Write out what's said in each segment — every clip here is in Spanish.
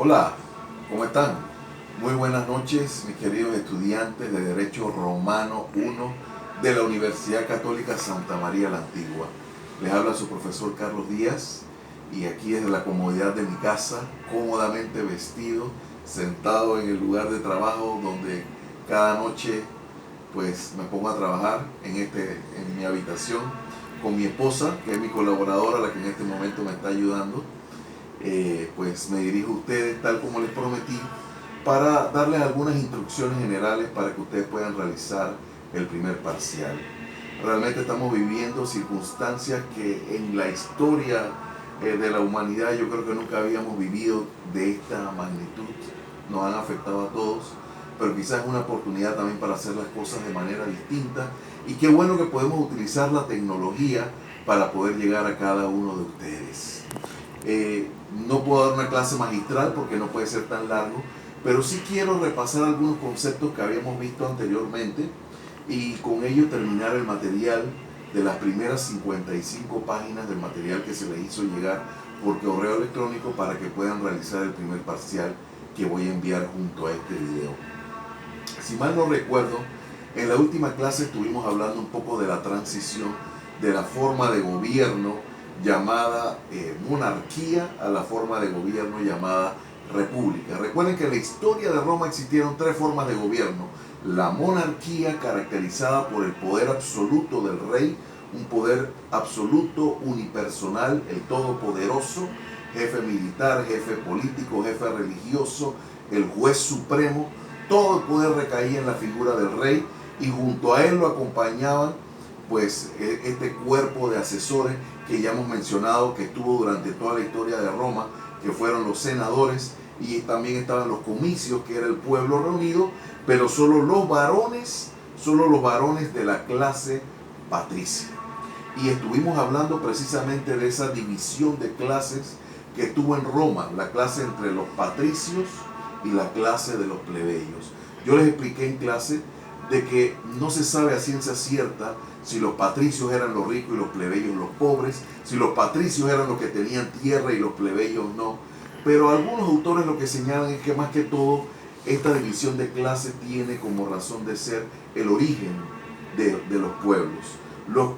Hola, ¿cómo están? Muy buenas noches, mis queridos estudiantes de Derecho Romano 1 de la Universidad Católica Santa María la Antigua. Les habla su profesor Carlos Díaz y aquí desde la comodidad de mi casa, cómodamente vestido, sentado en el lugar de trabajo donde cada noche pues me pongo a trabajar en mi habitación con mi esposa, que es mi colaboradora, la que en este momento me está ayudando. Pues me dirijo a ustedes tal como les prometí para darles algunas instrucciones generales para que ustedes puedan realizar el primer parcial. Realmente estamos viviendo circunstancias que en la historia de la humanidad yo creo que nunca habíamos vivido de esta magnitud. Nos han afectado a todos, pero quizás es una oportunidad también para hacer las cosas de manera distinta, y qué bueno que podemos utilizar la tecnología para poder llegar a cada uno de ustedes. No puedo dar una clase magistral porque no puede ser tan largo, pero sí quiero repasar algunos conceptos que habíamos visto anteriormente y con ello terminar el material de las primeras 55 páginas del material que se les hizo llegar por correo electrónico para que puedan realizar el primer parcial que voy a enviar junto a este video. Si mal no recuerdo, en la última clase estuvimos hablando un poco de la transición de la forma de gobierno llamada monarquía a la forma de gobierno llamada república. Recuerden que en la historia de Roma existieron tres formas de gobierno: la monarquía, caracterizada por el poder absoluto del rey, un poder absoluto unipersonal, el todopoderoso, jefe militar, jefe político, jefe religioso, el juez supremo. Todo el poder recaía en la figura del rey, y junto a él lo acompañaban pues este cuerpo de asesores que ya hemos mencionado, que estuvo durante toda la historia de Roma, que fueron los senadores, y también estaban los comicios, que era el pueblo reunido, pero solo los varones de la clase patricia. Y estuvimos hablando precisamente de esa división de clases que estuvo en Roma, la clase entre los patricios y la clase de los plebeyos. Yo les expliqué en clase de que no se sabe a ciencia cierta si los patricios eran los ricos y los plebeyos los pobres, si los patricios eran los que tenían tierra y los plebeyos no. Pero algunos autores lo que señalan es que más que todo esta división de clase tiene como razón de ser el origen de los pueblos.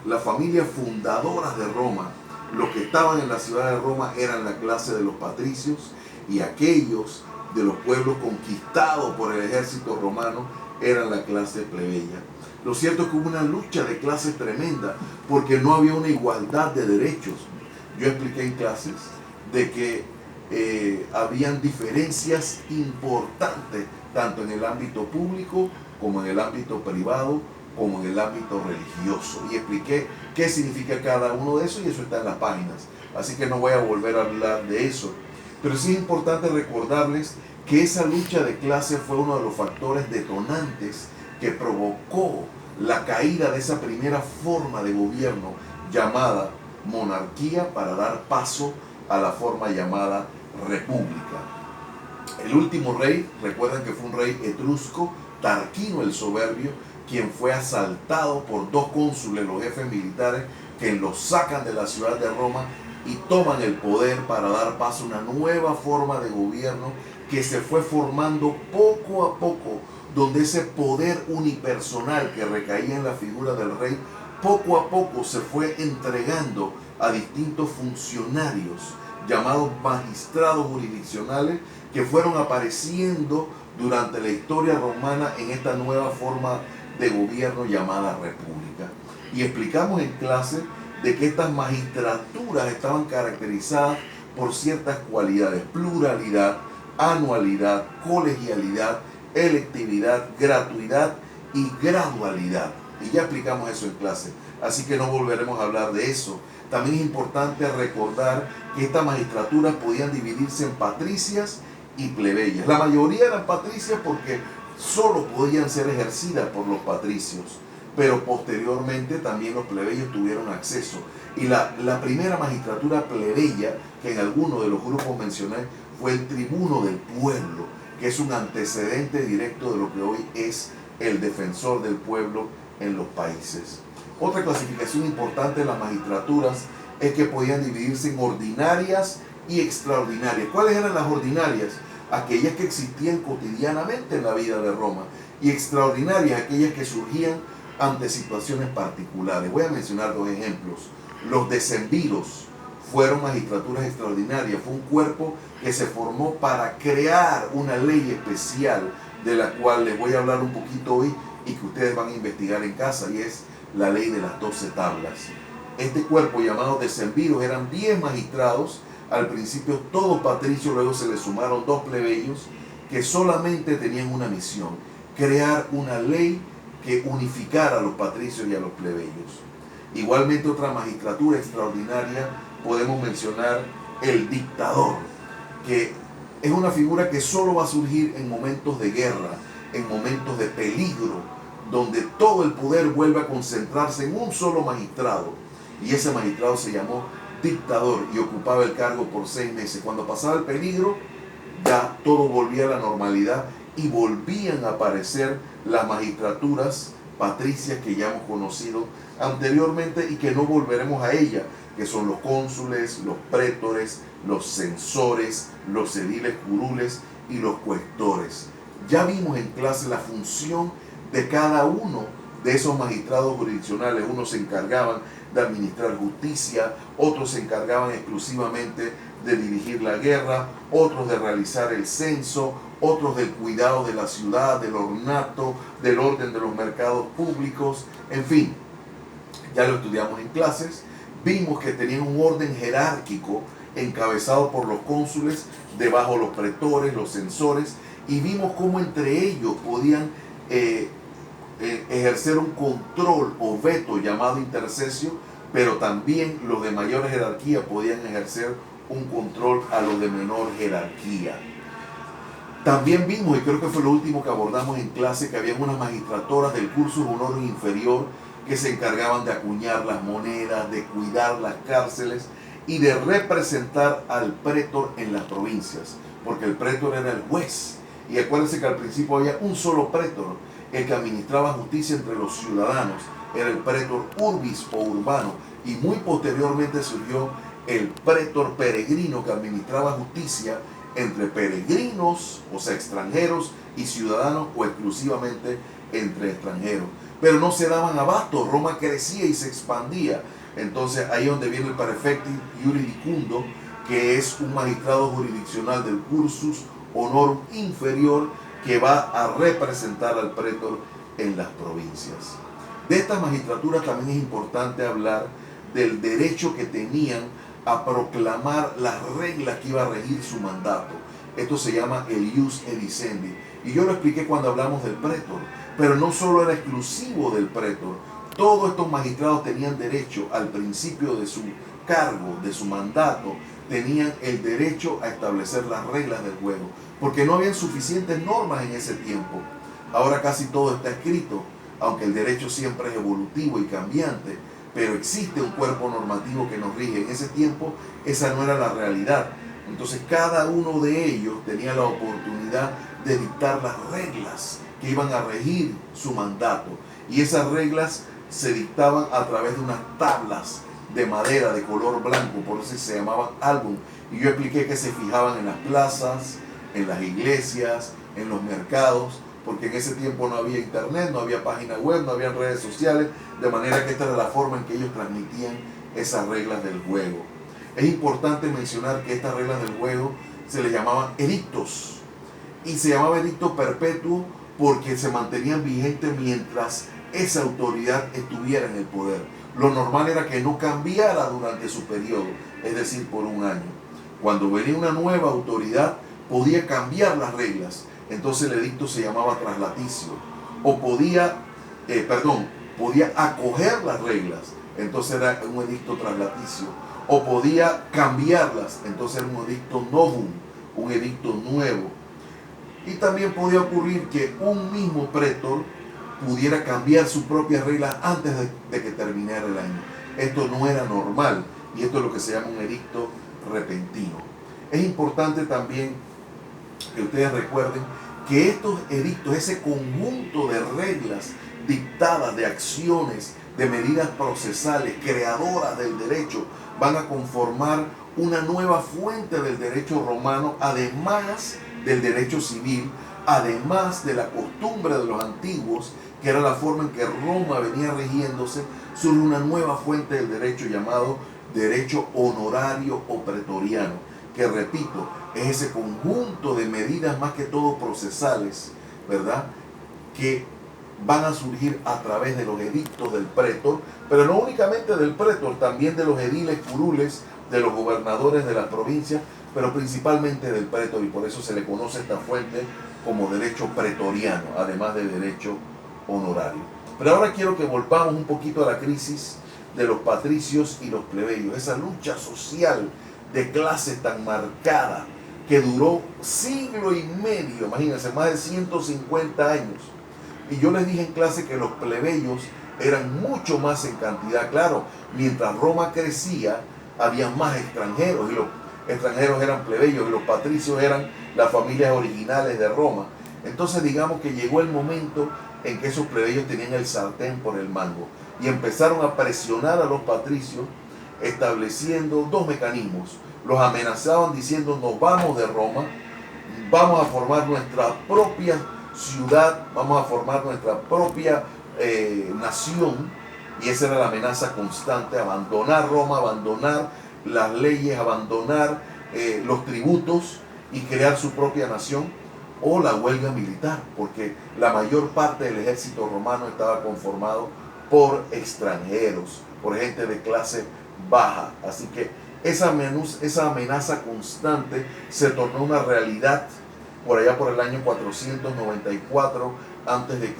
Las familias fundadoras de Roma, los que estaban en la ciudad de Roma, eran la clase de los patricios, y aquellos de los pueblos conquistados por el ejército romano eran la clase plebeya. Lo cierto es que hubo una lucha de clases tremenda porque no había una igualdad de derechos. Yo expliqué en clases de que habían diferencias importantes tanto en el ámbito público como en el ámbito privado como en el ámbito religioso, y expliqué qué significa cada uno de eso, y eso está en las páginas, así que no voy a volver a hablar de eso. Pero sí es importante recordarles que esa lucha de clase fue uno de los factores detonantes que provocó la caída de esa primera forma de gobierno llamada monarquía para dar paso a la forma llamada república. El último rey, recuerdan que fue un rey etrusco, Tarquino el Soberbio, quien fue asaltado por dos cónsules, los jefes militares, que los sacan de la ciudad de Roma y toman el poder para dar paso a una nueva forma de gobierno que se fue formando poco a poco, donde ese poder unipersonal que recaía en la figura del rey, poco a poco se fue entregando a distintos funcionarios llamados magistrados jurisdiccionales, que fueron apareciendo durante la historia romana en esta nueva forma de gobierno llamada república. Y explicamos en clase de que estas magistraturas estaban caracterizadas por ciertas cualidades: pluralidad, anualidad, colegialidad, electividad, gratuidad y gradualidad. Y ya explicamos eso en clase, así que no volveremos a hablar de eso. También es importante recordar que estas magistraturas podían dividirse en patricias y plebeyas. La mayoría eran patricias porque solo podían ser ejercidas por los patricios, pero posteriormente también los plebeyos tuvieron acceso. Y la primera magistratura plebeya, que en alguno de los grupos mencioné, fue el tribuno del pueblo, que es un antecedente directo de lo que hoy es el defensor del pueblo en los países. Otra clasificación importante de las magistraturas es que podían dividirse en ordinarias y extraordinarias. ¿Cuáles eran las ordinarias? Aquellas que existían cotidianamente en la vida de Roma, y extraordinarias aquellas que surgían ante situaciones particulares. Voy a mencionar dos ejemplos. Los decemviros fueron magistraturas extraordinarias. Fue un cuerpo que se formó para crear una ley especial, de la cual les voy a hablar un poquito hoy y que ustedes van a investigar en casa, y es la ley de las 12 tablas. Este cuerpo llamado decemviros eran 10 magistrados, al principio todos patricios, luego se les sumaron 2 plebeyos que solamente tenían una misión: crear una ley que unificara a los patricios y a los plebeyos. Igualmente, otra magistratura extraordinaria podemos mencionar el dictador, que es una figura que solo va a surgir en momentos de guerra, en momentos de peligro, donde todo el poder vuelve a concentrarse en un solo magistrado, y ese magistrado se llamó dictador y ocupaba el cargo por 6 meses. Cuando pasaba el peligro, ya todo volvía a la normalidad y volvían a aparecer las magistraturas patricias que ya hemos conocido anteriormente y que no volveremos a ella, que son los cónsules, los prétores, los censores, los ediles curules y los cuestores. Ya vimos en clase la función de cada uno de esos magistrados jurisdiccionales. Unos se encargaban de administrar justicia, otros se encargaban exclusivamente de dirigir la guerra, otros de realizar el censo, otros del cuidado de la ciudad, del ornato, del orden de los mercados públicos, en fin, ya lo estudiamos en clases. Vimos que tenían un orden jerárquico encabezado por los cónsules, debajo los pretores, los censores, y vimos cómo entre ellos podían ejercer un control o veto llamado intercesio, pero también los de mayor jerarquía podían ejercer un control a los de menor jerarquía. También vimos, y creo que fue lo último que abordamos en clase, que había unas magistraturas del cursus honorum inferior que se encargaban de acuñar las monedas, de cuidar las cárceles y de representar al prétor en las provincias, porque el prétor era el juez. Y acuérdense que al principio había un solo prétor, el que administraba justicia entre los ciudadanos, era el prétor urbis o urbano, y muy posteriormente surgió el prétor peregrino, que administraba justicia entre peregrinos, o sea, extranjeros, y ciudadanos, o exclusivamente entre extranjeros. Pero no se daban abasto, Roma crecía y se expandía. Entonces ahí es donde viene el prefecti iuridicundo, que es un magistrado jurisdiccional del cursus honorum inferior, que va a representar al prétor en las provincias. De estas magistraturas también es importante hablar del derecho que tenían a proclamar las reglas que iba a regir su mandato. Esto se llama el ius edicendi, y yo lo expliqué cuando hablamos del prétor, pero no solo era exclusivo del prétor. Todos estos magistrados tenían derecho, al principio de su cargo, de su mandato, tenían el derecho a establecer las reglas del juego, porque no habían suficientes normas en ese tiempo. Ahora casi todo está escrito, aunque el derecho siempre es evolutivo y cambiante, pero existe un cuerpo normativo que nos rige. En ese tiempo esa no era la realidad. Entonces cada uno de ellos tenía la oportunidad de dictar las reglas que iban a regir su mandato, y esas reglas se dictaban a través de unas tablas de madera de color blanco, por eso se llamaban álbum. Y yo expliqué que se fijaban en las plazas, en las iglesias, en los mercados, porque en ese tiempo no había internet, no había página web, no había redes sociales, de manera que esta era la forma en que ellos transmitían esas reglas del juego. Es importante mencionar que estas reglas del juego se les llamaban edictos, y se llamaba edicto perpetuo porque se mantenían vigentes mientras esa autoridad estuviera en el poder. Lo normal era que no cambiara durante su periodo, es decir, por un año. Cuando venía una nueva autoridad, podía cambiar las reglas. Entonces el edicto se llamaba traslaticio. O podía acoger las reglas. Entonces era un edicto traslaticio. O podía cambiarlas. Entonces era un edicto novum, un edicto nuevo. Y también podía ocurrir que un mismo prétor pudiera cambiar sus propias reglas antes de que terminara el año. Esto no era normal, y esto es lo que se llama un edicto repentino. Es importante también que ustedes recuerden que estos edictos, ese conjunto de reglas dictadas, de acciones, de medidas procesales, creadoras del derecho, van a conformar una nueva fuente del derecho romano, además del derecho civil, además de la costumbre de los antiguos, que era la forma en que Roma venía regiéndose, surge una nueva fuente del derecho llamado derecho honorario o pretoriano, que repito, es ese conjunto de medidas más que todo procesales, ¿verdad?, que van a surgir a través de los edictos del pretor, pero no únicamente del pretor, también de los ediles curules, de los gobernadores de las provincias, pero principalmente del pretor, y por eso se le conoce esta fuente como derecho pretoriano, además de derecho honorario. Pero ahora quiero que volvamos un poquito a la crisis de los patricios y los plebeyos, esa lucha social de clase tan marcada que duró siglo y medio, imagínense, más de 150 años. Y yo les dije en clase que los plebeyos eran mucho más en cantidad. Claro, mientras Roma crecía, había más extranjeros, y los extranjeros eran plebeyos, y los patricios eran las familias originales de Roma. Entonces digamos que llegó el momento en que esos plebeyos tenían el sartén por el mango, y empezaron a presionar a los patricios, estableciendo dos mecanismos. Los amenazaban diciendo: nos vamos de Roma, vamos a formar nuestra propia ciudad, vamos a formar nuestra propia nación, y esa era la amenaza constante: abandonar Roma, abandonar las leyes, abandonar los tributos y crear su propia nación, o la huelga militar, porque la mayor parte del ejército romano estaba conformado por extranjeros, por gente de clase baja. Así que esa amenaza constante se tornó una realidad por allá por el año 494 a.C.,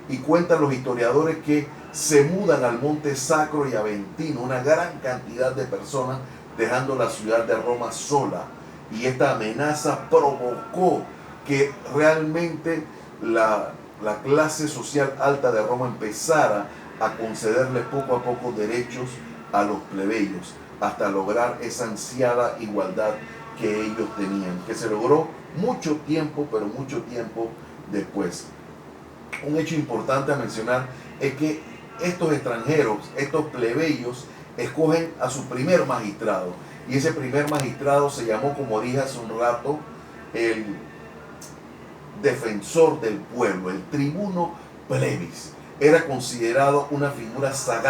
y cuentan los historiadores que se mudan al Monte Sacro y Aventino una gran cantidad de personas, dejando la ciudad de Roma sola, y esta amenaza provocó que realmente la clase social alta de Roma empezara a concederle poco a poco derechos a los plebeyos, hasta lograr esa ansiada igualdad que ellos tenían, que se logró mucho tiempo, pero mucho tiempo después. Un hecho importante a mencionar es que estos extranjeros, estos plebeyos, escogen a su primer magistrado, y ese primer magistrado se llamó, como dije hace un rato, el defensor del pueblo, el tribuno plebis. Era considerado una figura sagrada